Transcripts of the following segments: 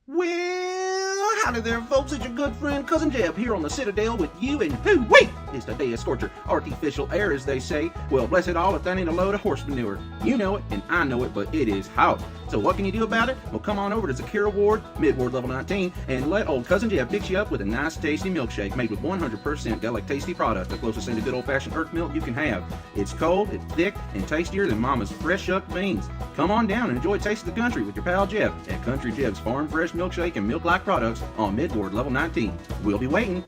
Well, howdy there, folks. It's your good friend Cousin Jeb here on the Citadel with you, and wait! It's the day of scorcher, artificial air, as they say. Well, bless it all if that ain't a load of horse manure. You know it, and I know it, but it is hot. So what can you do about it? Well, come on over to Zakera Ward, mid-ward level 19, and let old Cousin Jeb fix you up with a nice, tasty milkshake made with 100% Gallic Tasty product, the closest thing to good old-fashioned earth milk you can have. It's cold, it's thick, and tastier than Mama's fresh shucked beans. Come on down and enjoy a taste of the country with your pal Jeb at Country Jeb's Farm Fresh Milkshake and Milk-like products on mid-ward level 19. We'll be waiting.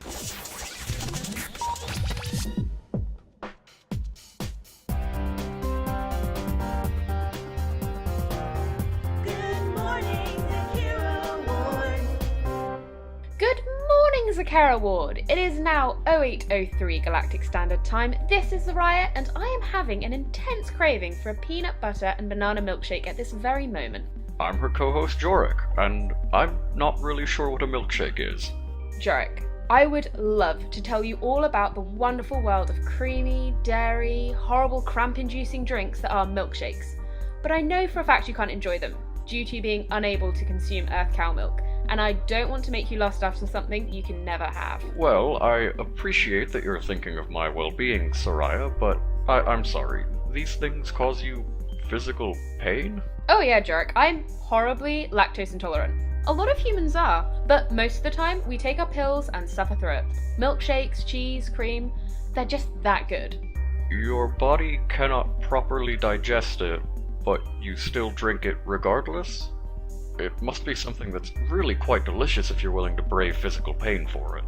Zakera Ward. It is now 0803 Galactic Standard Time. This is Suraya, and I am having an intense craving for a peanut butter and banana milkshake at this very moment. I'm her co-host Jorik, and I'm not really sure what a milkshake is. Jorik, I would love to tell you all about the wonderful world of creamy, dairy, horrible cramp-inducing drinks that are milkshakes, but I know for a fact you can't enjoy them, due to being unable to consume earth cow milk. And I don't want to make you lust after something you can never have. Well, I appreciate that you're thinking of my well-being, Suraya, but I'm sorry. These things cause you physical pain? Oh yeah, Jorik, I'm horribly lactose intolerant. A lot of humans are, but most of the time we take our pills and suffer through it. Milkshakes, cheese, cream, they're just that good. Your body cannot properly digest it, but you still drink it regardless? It must be something that's really quite delicious if you're willing to brave physical pain for it.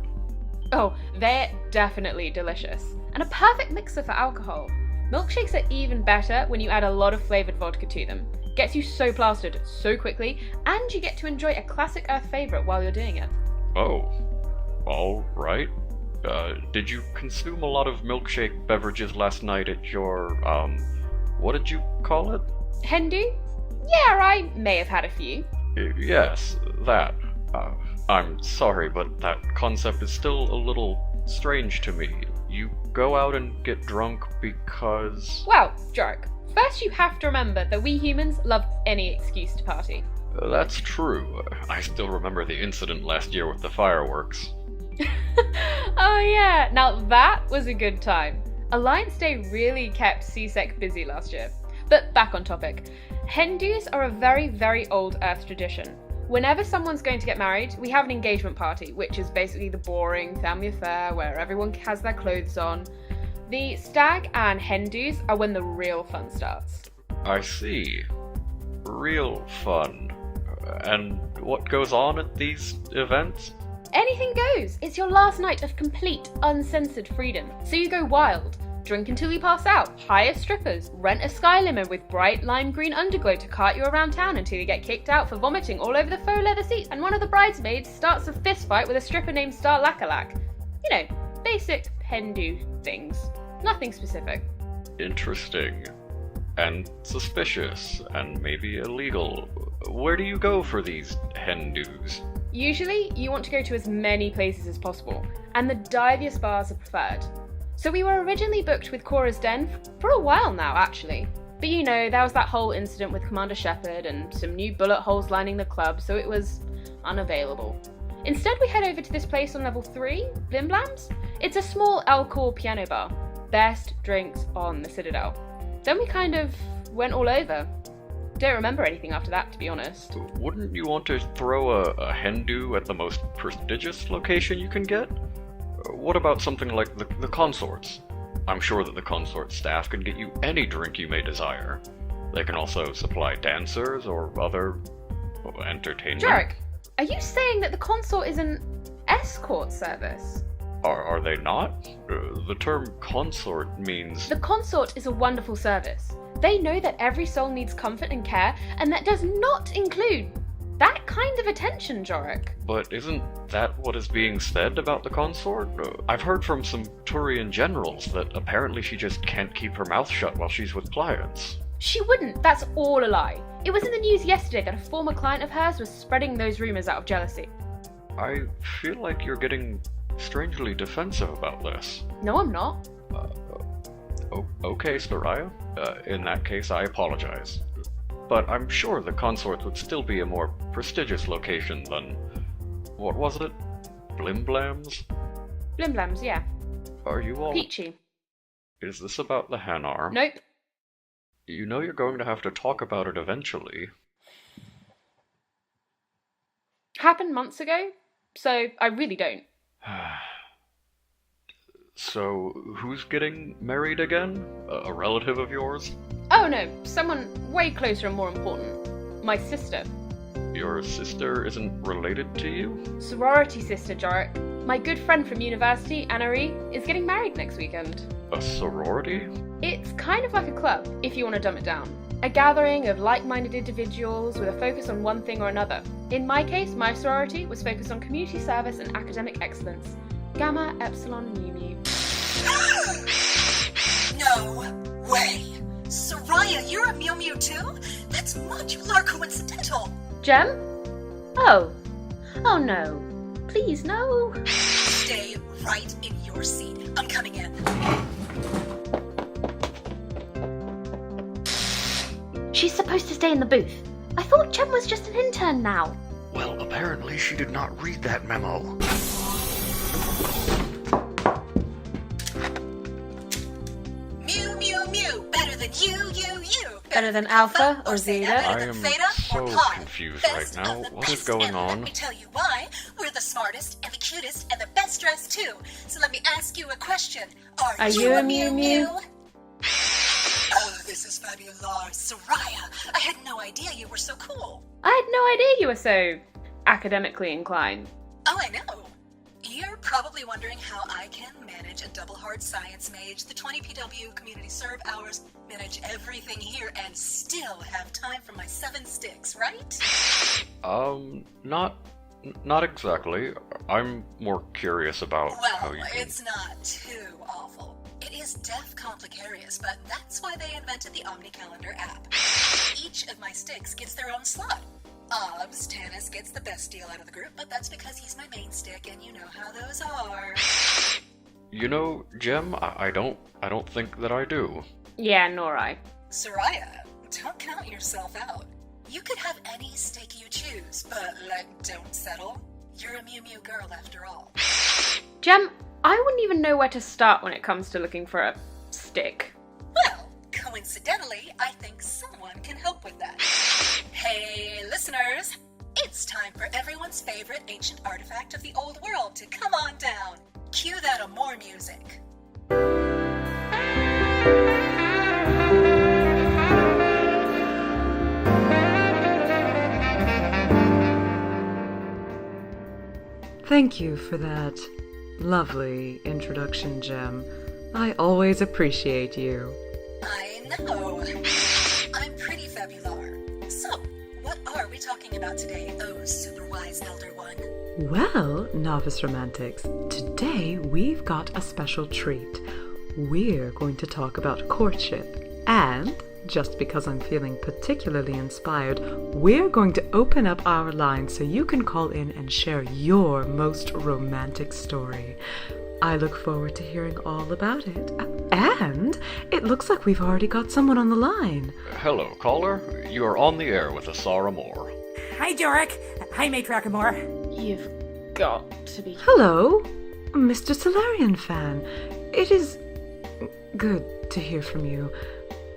Oh, they're definitely delicious. And a perfect mixer for alcohol. Milkshakes are even better when you add a lot of flavoured vodka to them. Gets you so plastered so quickly, and you get to enjoy a classic Earth favourite while you're doing it. Oh, alright. Did you consume a lot of milkshake beverages last night at your, what did you call it? Hindu? Yeah, I may have had a few. Yes, that. I'm sorry, but that concept is still a little strange to me. You go out and get drunk because... Well, Jorik, first you have to remember that we humans love any excuse to party. That's true. I still remember the incident last year with the fireworks. Oh yeah, now that was a good time. Alliance Day really kept CSEC busy last year. But back on topic. Hindus are a very, very old Earth tradition. Whenever someone's going to get married, we have an engagement party, which is basically the boring family affair where everyone has their clothes on. The stag and Hindus are when the real fun starts. I see. Real fun. And what goes on at these events? Anything goes. It's your last night of complete, uncensored freedom. So you go wild. Drink until you pass out, hire strippers, rent a sky limo with bright lime green underglow to cart you around town until you get kicked out for vomiting all over the faux leather seats, and one of the bridesmaids starts a fist fight with a stripper named Star Lakalak. You know, basic Hindu things. Nothing specific. Interesting. And suspicious, and maybe illegal. Where do you go for these Hindus? Usually, you want to go to as many places as possible, and the diviest bars are preferred. So we were originally booked with Cora's Den for a while now, actually. But you know, there was that whole incident with Commander Shepard and some new bullet holes lining the club, so it was unavailable. Instead, we head over to this place on level 3, Blim Blams. It's a small elcor piano bar. Best drinks on the Citadel. Then we kind of went all over. Don't remember anything after that, to be honest. Wouldn't you want to throw a Hindu at the most prestigious location you can get? What about something like the consorts? I'm sure that the consort staff can get you any drink you may desire. They can also supply dancers or other entertainment. Jorik, are you saying that the consort is an escort service? Are they not? The term consort means... The consort is a wonderful service. They know that every soul needs comfort and care, and that does not include that kind of attention, Jorik. But isn't that what is being said about the consort? I've heard from some Turian generals that apparently she just can't keep her mouth shut while she's with clients. She wouldn't, that's all a lie. It was in the news yesterday that a former client of hers was spreading those rumours out of jealousy. I feel like you're getting strangely defensive about this. No, I'm not. Okay, Suraya. In that case, I apologize. but I'm sure the consorts would still be a more prestigious location than... what was it? Blimblams? Blimblams, yeah. Are you all... Peachy. Is this about the Hanar? Nope. You know you're going to have to talk about it eventually. Happened months ago, so I really don't. So, who's getting married again? A relative of yours? Oh no, someone way closer and more important. My sister. Your sister isn't related to you? Sorority sister, Jorik. My good friend from university, Anna-Ree, is getting married next weekend. A sorority? It's kind of like a club, if you want to dumb it down. A gathering of like-minded individuals with a focus on one thing or another. In my case, my sorority was focused on community service and academic excellence. Gamma, Epsilon, Mu Mu. No way! Suraya, you're a Mu Mu too? That's modular coincidental! Gem? Oh. Oh no. Please, no. Stay right in your seat. I'm coming in. She's supposed to stay in the booth. I thought Gem was just an intern now. Well, apparently she did not read that memo. Mu Mu Mu, better than you. Better than Alpha or Zeta? I am so confused right now. What is going on? Let me tell you why. We're the smartest and the cutest and the best dressed too. So let me ask you a question. Are you a Mu Mu? Oh, this is fabulous. Suraya, I had no idea you were so cool. I had no idea you were so academically inclined. Oh, I know. You're probably wondering how I can manage a double hard science mage, the 20 PW community serve hours, manage everything here, and still have time for my 7 sticks, right? Not exactly. I'm more curious about how Well, you... it's not too awful. It is def complicarious, but that's why they invented the Omni Calendar app. Each of my sticks gets their own slot. Obs, Tanis gets the best deal out of the group, but that's because he's my main stick, and you know how those are. You know, Gem, I don't think that I do. Yeah, nor I. Suraya, don't count yourself out. You could have any stick you choose, but, don't settle. You're a Mu Mu girl after all. Gem, I wouldn't even know where to start when it comes to looking for a stick. Well, coincidentally, I think someone can help with that. Hey, listeners! It's time for everyone's favorite ancient artifact of the old world to come on down. Cue that Amore music. Thank you for that lovely introduction, Gem. I always appreciate you. I know. I'm pretty fabulous. So, what are we talking about today, oh super wise Elder One? Well, novice romantics, today we've got a special treat. We're going to talk about courtship, and just because I'm feeling particularly inspired, we're going to open up our line so you can call in and share your most romantic story. I look forward to hearing all about it. And it looks like we've already got someone on the line. Hello, caller. You are on the air with Asar Amore. Hi, Jorik. Hi, Matriarch Amore. You've got to be... Hello, Mr. Salarian fan. It is good to hear from you.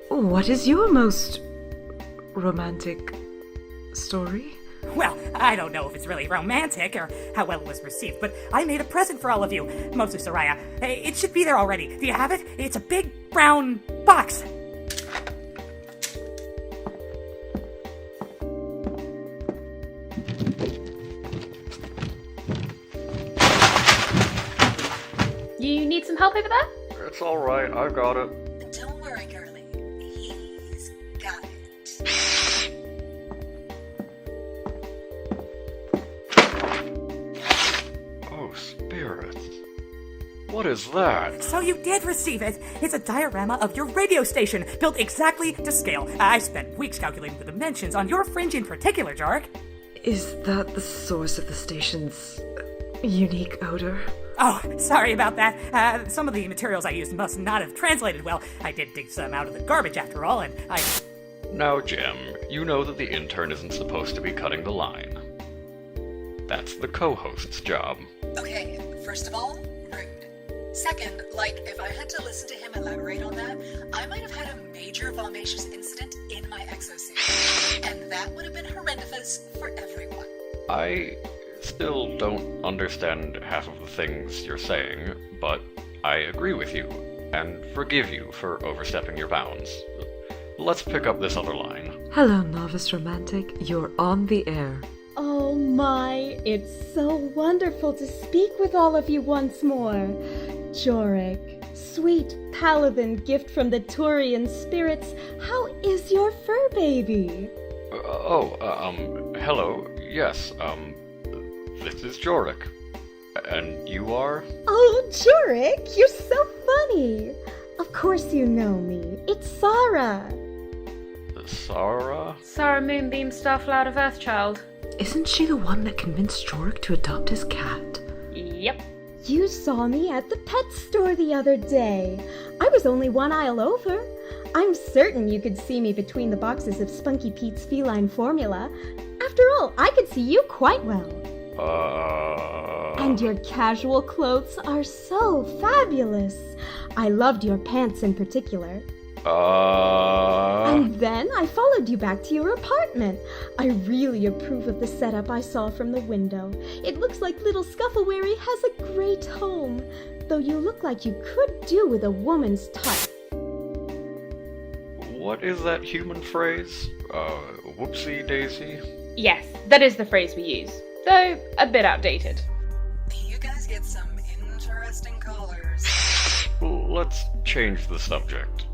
What is your most romantic story? Well, I don't know if it's really romantic or how well it was received, but I made a present for all of you, mostly Suraya. It should be there already. Do you have it? It's a big brown box. You need some help over there? It's alright, I've got it. Don't worry, girlie. He's got it. Oh, spirits. What is that? So you did receive it. It's a diorama of your radio station, built exactly to scale. I spent weeks calculating the dimensions on your fringe in particular, Jorik. Is that the source of the station's unique odor? Oh, sorry about that. Some of the materials I used must not have translated well. I did dig some out of the garbage after all, and I... Now, Gem, you know that the intern isn't supposed to be cutting the line. That's the co-host's job. Okay, first of all, rude. Second, if I had to listen to him elaborate on that, I might have had a major vomacious incident in my exosuit. And that would have been horrendous for everyone. I still don't understand half of the things you're saying, but I agree with you, and forgive you for overstepping your bounds. Let's pick up this other line. Hello, novice romantic. You're on the air. Oh my, it's so wonderful to speak with all of you once more. Jorik, sweet paladin gift from the Turian spirits, how is your fur baby? Hello, yes, this is Jorik. And you are? Oh, Jorik, you're so funny. Of course you know me. It's Sahrah. Sahrah? Sahrah MoonBeam, Starflower of Earthchild. Isn't she the one that convinced Jorik to adopt his cat? Yep. You saw me at the pet store the other day. I was only one aisle over. I'm certain you could see me between the boxes of Spunky Pete's feline formula. After all, I could see you quite well. And your casual clothes are so fabulous. I loved your pants in particular. And then I followed you back to your apartment. I really approve of the setup I saw from the window. It looks like little Scuffleberry has a great home, though you look like you could do with a woman's touch. What is that human phrase? Whoopsie daisy? Yes, that is the phrase we use, though a bit outdated. You guys get some interesting colors. Let's change the subject.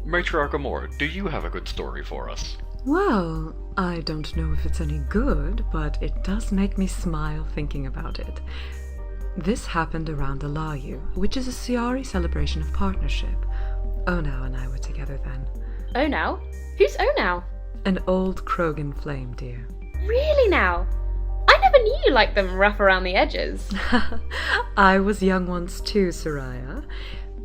Matriarch Amore, do you have a good story for us? Well, I don't know if it's any good, but it does make me smile thinking about it. This happened around Alayu, which is a Siari celebration of partnership. Onau and I were together then. Onau? Who's Onau? An old Krogan flame, dear. Really now? I never knew you liked them rough around the edges. I was young once too, Suraya.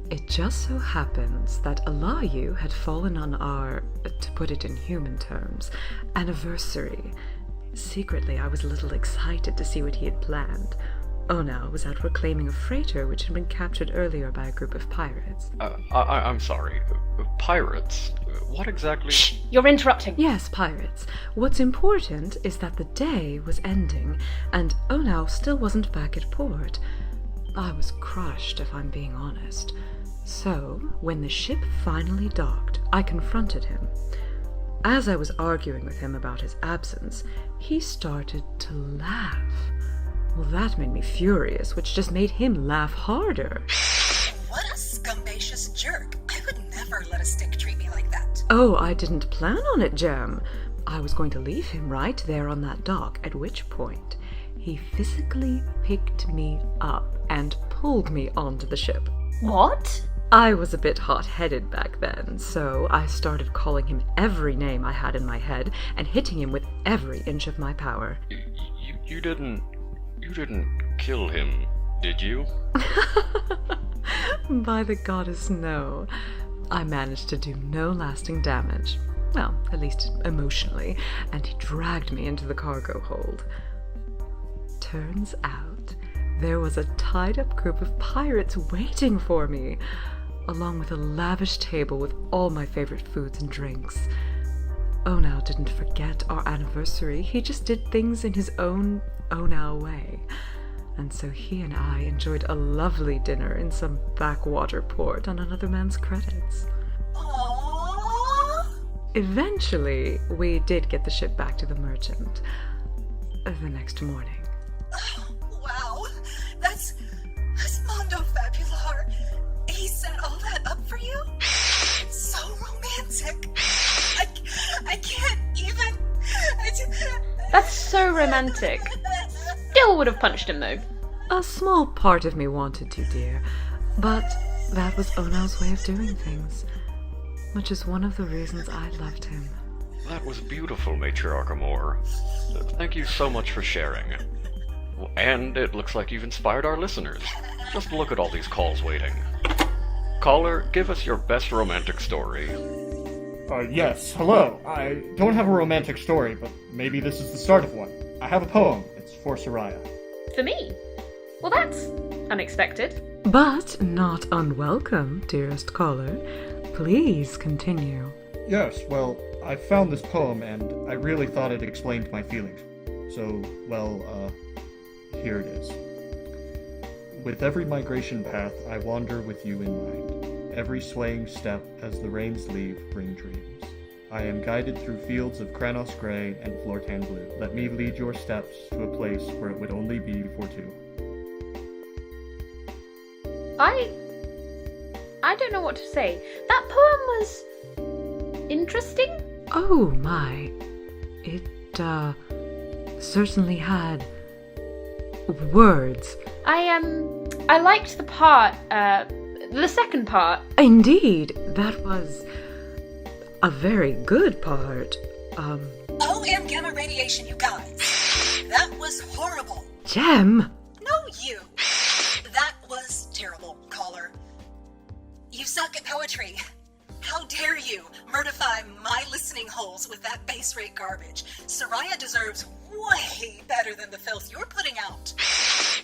It just so happens that Alayu had fallen on our, to put it in human terms, anniversary. Secretly, I was a little excited to see what he had planned. Onau was out reclaiming a freighter which had been captured earlier by a group of pirates. I'm sorry. Pirates? What exactly? Shh! You're interrupting. Yes, pirates. What's important is that the day was ending, and Onau still wasn't back at port. I was crushed, if I'm being honest. So, when the ship finally docked, I confronted him. As I was arguing with him about his absence, he started to laugh. Well, that made me furious, which just made him laugh harder. What a scumbacious jerk. I would never let a stick treat me like that. Oh, I didn't plan on it, Gem. I was going to leave him right there on that dock, at which point he physically picked me up and pulled me onto the ship. What? I was a bit hot-headed back then, so I started calling him every name I had in my head and hitting him with every inch of my power. You didn't kill him, did you? By the goddess, no. I managed to do no lasting damage. Well, at least emotionally, and he dragged me into the cargo hold. Turns out, there was a tied-up group of pirates waiting for me, along with a lavish table with all my favorite foods and drinks. Onau didn't forget our anniversary, he just did things in his own Onau way. And so he and I enjoyed a lovely dinner in some backwater port on another man's credits. Aww. Eventually, we did get the ship back to the merchant. The next morning. Wow, that's Mondo Fabular. He set all that up for you? It's so romantic. I can't even. That's so romantic. Still would have punched him though. A small part of me wanted to, dear, but that was Onau's way of doing things, which is one of the reasons I loved him. That was beautiful, Matriarch Amore. Thank you so much for sharing. And it looks like you've inspired our listeners. Just look at all these calls waiting. Caller, give us your best romantic story. Yes, hello. I don't have a romantic story, but maybe this is the start of one. I have a poem. It's for Suraya. For me? Well, that's unexpected. But not unwelcome, dearest caller. Please continue. Yes, well, I found this poem and I really thought it explained my feelings. So, here it is. With every migration path, I wander with you in mind. Every swaying step as the rains leave bring dreams. I am guided through fields of Kranos gray and Flortan blue. Let me lead your steps to a place where it would only be for two. I don't know what to say. That poem was interesting. Oh my. It, certainly had words. I liked the part, the second part. Indeed, that was a very good part. OM gamma radiation, you guys. That was horrible. Gem! No, you. That was terrible, caller. You suck at poetry. How dare you mortify my listening holes with that base rate garbage? Suraya deserves way better than the filth you're putting out.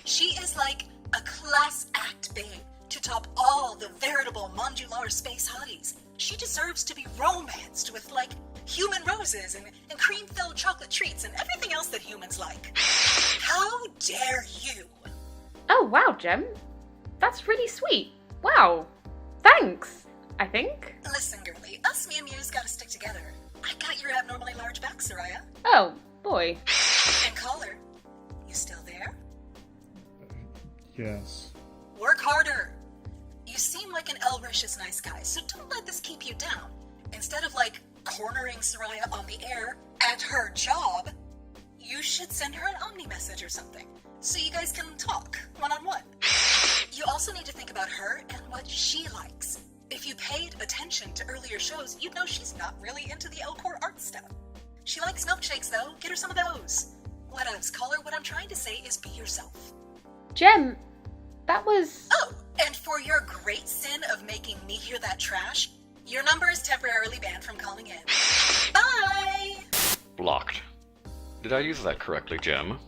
She is like a class act babe to top all the veritable modular space hotties. She deserves to be romanced with, like, human roses and cream-filled chocolate treats and everything else that humans like. How dare you? Oh, wow, Gem. That's really sweet. Wow. Thanks, I think. Listen, girlie, us me and Muse gotta stick together. I got your abnormally large back, Suraya. Oh, boy. And caller, you still there? Yes. Work harder. You seem like an Elrish's nice guy, so don't let this keep you down. Instead of, like, cornering Suraya on the air at her job, you should send her an Omni message or something, so you guys can talk one-on-one. You also need to think about her and what she likes. If you paid attention to earlier shows, you'd know she's not really into the elcor art stuff. She likes milkshakes, though. Get her some of those. Whatevs, caller, what I'm trying to say is be yourself. Gem, that was... Oh, and for your great sin of making me hear that trash, your number is temporarily banned from calling in. Bye! Blocked. Did I use that correctly, Gem?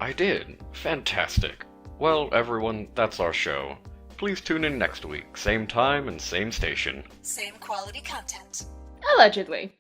I did. Fantastic. Well, everyone, that's our show. Please tune in next week, same time and same station. Same quality content. Allegedly.